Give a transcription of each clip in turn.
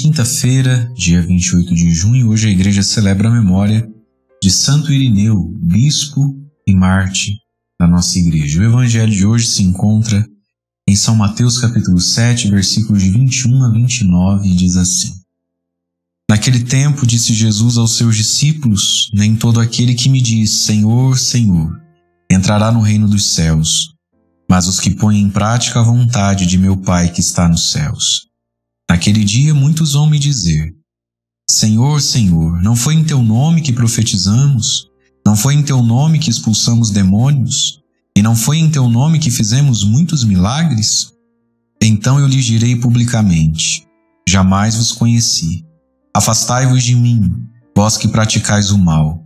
quinta-feira, dia 28 de junho, hoje a igreja celebra a memória de Santo Irineu, bispo e mártir da nossa igreja. O evangelho de hoje se encontra em São Mateus capítulo 7, versículos de 21 a 29, e diz assim: Naquele tempo disse Jesus aos seus discípulos: Nem todo aquele que me diz Senhor, Senhor, entrará no reino dos céus, mas os que põem em prática a vontade de meu Pai que está nos céus. Naquele dia muitos vão me dizer: Senhor, Senhor, não foi em teu nome que profetizamos? Não foi em teu nome que expulsamos demônios? E não foi em teu nome que fizemos muitos milagres? Então eu lhes direi publicamente: Jamais vos conheci. Afastai-vos de mim, vós que praticais o mal.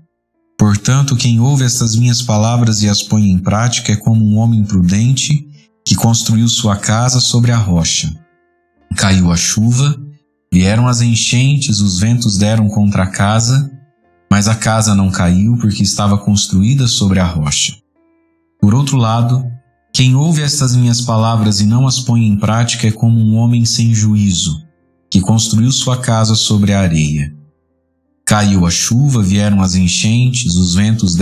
Portanto, quem ouve estas minhas palavras e as põe em prática é como um homem prudente que construiu sua casa sobre a rocha. Caiu a chuva, vieram as enchentes, os ventos deram contra a casa, mas a casa não caiu porque estava construída sobre a rocha. Por outro lado, quem ouve estas minhas palavras e não as põe em prática é como um homem sem juízo, que construiu sua casa sobre a areia. Caiu a chuva, vieram as enchentes, os ventos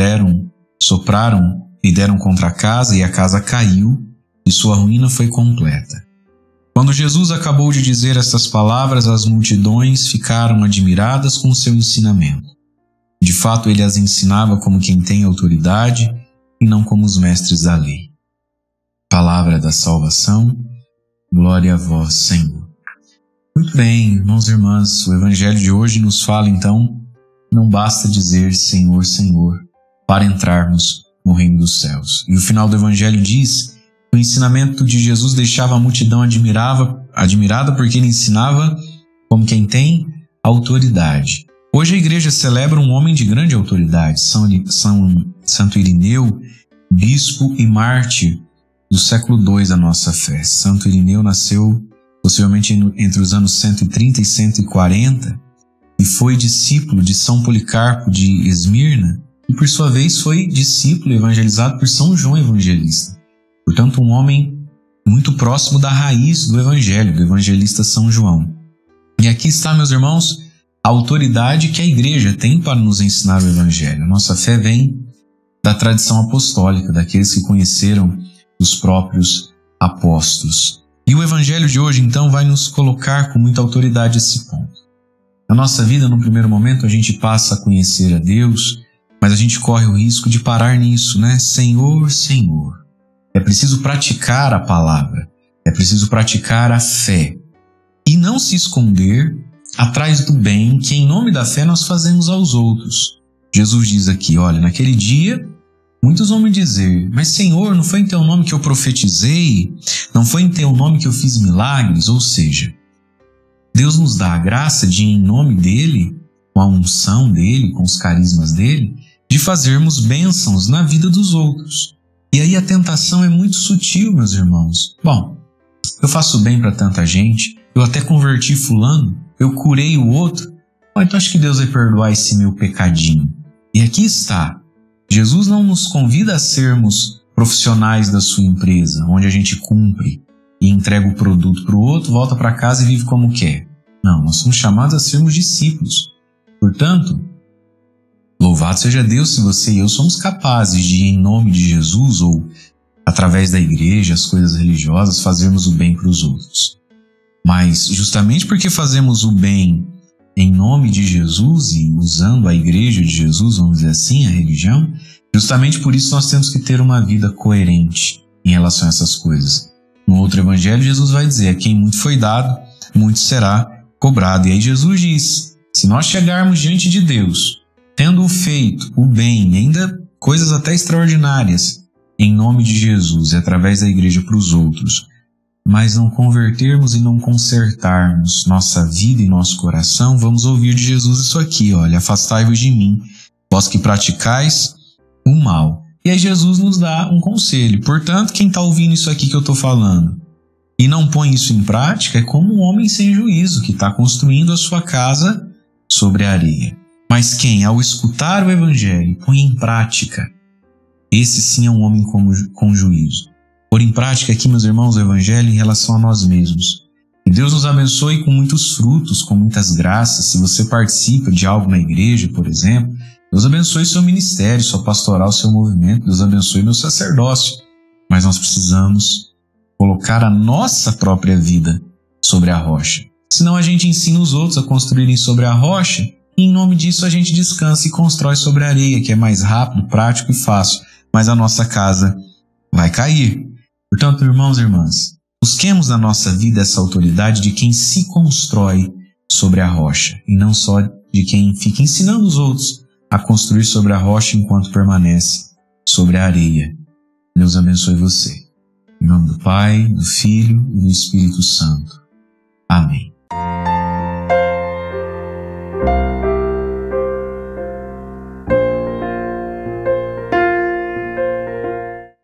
sopraram e deram contra a casa, e a casa caiu, e sua ruína foi completa. Quando Jesus acabou de dizer estas palavras, as multidões ficaram admiradas com seu ensinamento. De fato, ele as ensinava como quem tem autoridade e não como os mestres da lei. Palavra da salvação, glória a vós, Senhor. Muito bem, irmãos e irmãs, o evangelho de hoje nos fala então, não basta dizer Senhor, Senhor, para entrarmos no reino dos céus. E o final do evangelho diz: o ensinamento de Jesus deixava a multidão admirada porque ele ensinava como quem tem autoridade. Hoje a igreja celebra um homem de grande autoridade, Santo Irineu, bispo e mártir do século II da nossa fé. Santo Irineu nasceu possivelmente entre os anos 130 e 140 e foi discípulo de São Policarpo de Esmirna e por sua vez foi discípulo evangelizado por São João Evangelista. Portanto, um homem muito próximo da raiz do evangelho, do evangelista São João. E aqui está, meus irmãos, a autoridade que a igreja tem para nos ensinar o evangelho. A nossa fé vem da tradição apostólica, daqueles que conheceram os próprios apóstolos. E o evangelho de hoje, então, vai nos colocar com muita autoridade esse ponto. Na nossa vida, no primeiro momento, a gente passa a conhecer a Deus, mas a gente corre o risco de parar nisso, né? Senhor, Senhor. É preciso praticar a palavra, é preciso praticar a fé e não se esconder atrás do bem que em nome da fé nós fazemos aos outros. Jesus diz aqui, olha, naquele dia muitos vão me dizer: mas Senhor, não foi em teu nome que eu profetizei? Não foi em teu nome que eu fiz milagres? Ou seja, Deus nos dá a graça de, em nome dele, com a unção dele, com os carismas dele, de fazermos bênçãos na vida dos outros. E aí a tentação é muito sutil, meus irmãos. Bom, eu faço bem para tanta gente, eu até converti fulano, eu curei o outro, então acho que Deus vai perdoar esse meu pecadinho. E aqui está, Jesus não nos convida a sermos profissionais da sua empresa, onde a gente cumpre e entrega o produto para o outro, volta para casa e vive como quer. Não, nós somos chamados a sermos discípulos. Portanto, louvado seja Deus se você e eu somos capazes de, em nome de Jesus ou através da igreja, as coisas religiosas, fazermos o bem para os outros. Mas justamente porque fazemos o bem em nome de Jesus e usando a igreja de Jesus, vamos dizer assim, a religião, justamente por isso nós temos que ter uma vida coerente em relação a essas coisas. No outro evangelho, Jesus vai dizer: a quem muito foi dado, muito será cobrado. E aí Jesus diz: se nós chegarmos diante de Deus tendo feito o bem, ainda coisas até extraordinárias, em nome de Jesus e através da igreja para os outros, mas não convertermos e não consertarmos nossa vida e nosso coração, vamos ouvir de Jesus isso aqui, olha: afastai-vos de mim, vós que praticais o mal. E aí Jesus nos dá um conselho. Portanto, quem está ouvindo isso aqui que eu estou falando e não põe isso em prática é como um homem sem juízo que está construindo a sua casa sobre a areia. Mas quem, ao escutar o evangelho, põe em prática, esse sim é um homem com juízo. Pôr em prática aqui, meus irmãos, o evangelho em relação a nós mesmos. Que Deus nos abençoe com muitos frutos, com muitas graças. Se você participa de algo na igreja, por exemplo, Deus abençoe seu ministério, sua pastoral, seu movimento. Deus abençoe meu sacerdócio. Mas nós precisamos colocar a nossa própria vida sobre a rocha. Senão a gente ensina os outros a construírem sobre a rocha e em nome disso a gente descansa e constrói sobre a areia, que é mais rápido, prático e fácil. Mas a nossa casa vai cair. Portanto, irmãos e irmãs, busquemos na nossa vida essa autoridade de quem se constrói sobre a rocha e não só de quem fica ensinando os outros a construir sobre a rocha enquanto permanece sobre a areia. Deus abençoe você. Em nome do Pai, do Filho e do Espírito Santo. Amém.